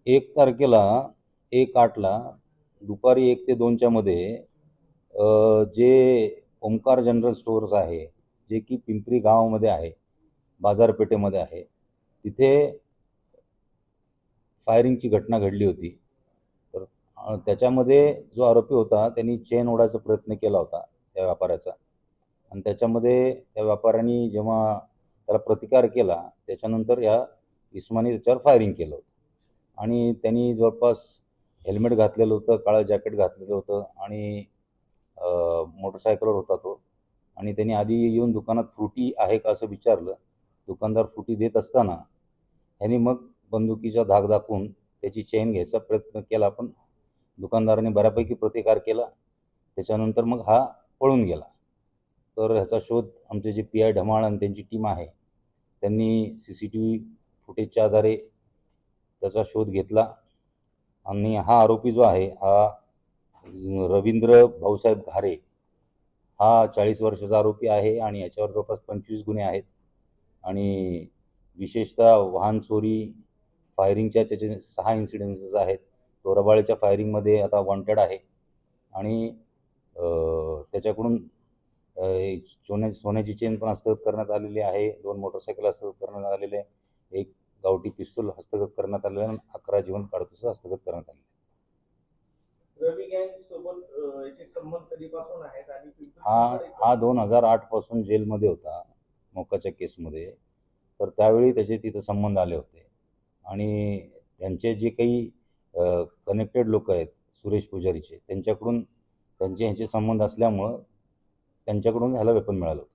1 तारखेला 1/8ला दुपारी 1 ते 2च्या मध्ये जे ओमकार जनरल स्टोअर्स आहे, जे की पिंपरी गावामध्ये आहे, बाजारपेठेमध्ये आहे, तिथे फायरिंगची घटना घडली होती. तर त्याच्यामध्ये जो आरोपी होता त्यांनी चेन ओढायचा प्रयत्न केला होता त्या व्यापाऱ्याचा, आणि त्याच्यामध्ये त्या व्यापाऱ्याने जेव्हा त्याला प्रतिकार केला, त्याच्यानंतर या इस्मानी त्याच्यावर फायरिंग केलं होतं. आणि त्यांनी जवळपास हेल्मेट घातलेलं होतं, काळं जॅकेट घातलेलं होतं आणि मोटरसायकलवर होता तो. आणि त्यांनी आधी येऊन दुकानात फ्रुटी आहे का असं विचारलं. दुकानदार फ्रुटी देत असताना ह्यानी मग बंदुकीचा धाक दाखवून त्याची चेन घ्यायचा प्रयत्न केला, पण दुकानदाराने बऱ्यापैकी प्रतिकार केला. त्याच्यानंतर मग हा पळून गेला. तर ह्याचा शोध आमचे जे पी आय ढमाळ आणि त्यांची टीम आहे त्यांनी CCTV फुटेजच्या आधारे त्याचा शोध घेतला. आणि हा आरोपी जो आहे हा रवींद्र भाऊसाहेब घारे हा 40 वर्षाचा आरोपी आहे आणि याच्यावर जवळपास 25 गुन्हे आहेत. आणि विशेषतः वाहन चोरी, फायरिंगच्या त्याचे 6 इन्सिडेन्सेस आहेत. तो रबाळेच्या फायरिंगमध्ये आता वॉन्टेड आहे. आणि त्याच्याकडून सोन्याची चेन पण हस्तगत करण्यात आलेली आहे, 2 मोटरसायकल हस्तगत करण्यात आलेले आहे, 1 गावठी पिस्तूल हस्तगत करण्यात आलेलं आहे आणि 11 जिवंत काडतुसं हस्तगत करण्यात आले. रवी गँग सोबत याचे संबंध कधीपासून आहेत आणि हा 2008 पासून जेलमध्ये होता मोक्काच्या केसमध्ये. तर त्यावेळी त्याचे तिथं संबंध आले होते. आणि त्यांचे जे काही कनेक्टेड लोक आहेत सुरेश पुजारीचे, त्यांच्याकडून ह्यांचे संबंध असल्यामुळं त्यांच्याकडून ह्याला वेपन मिळालं होतं.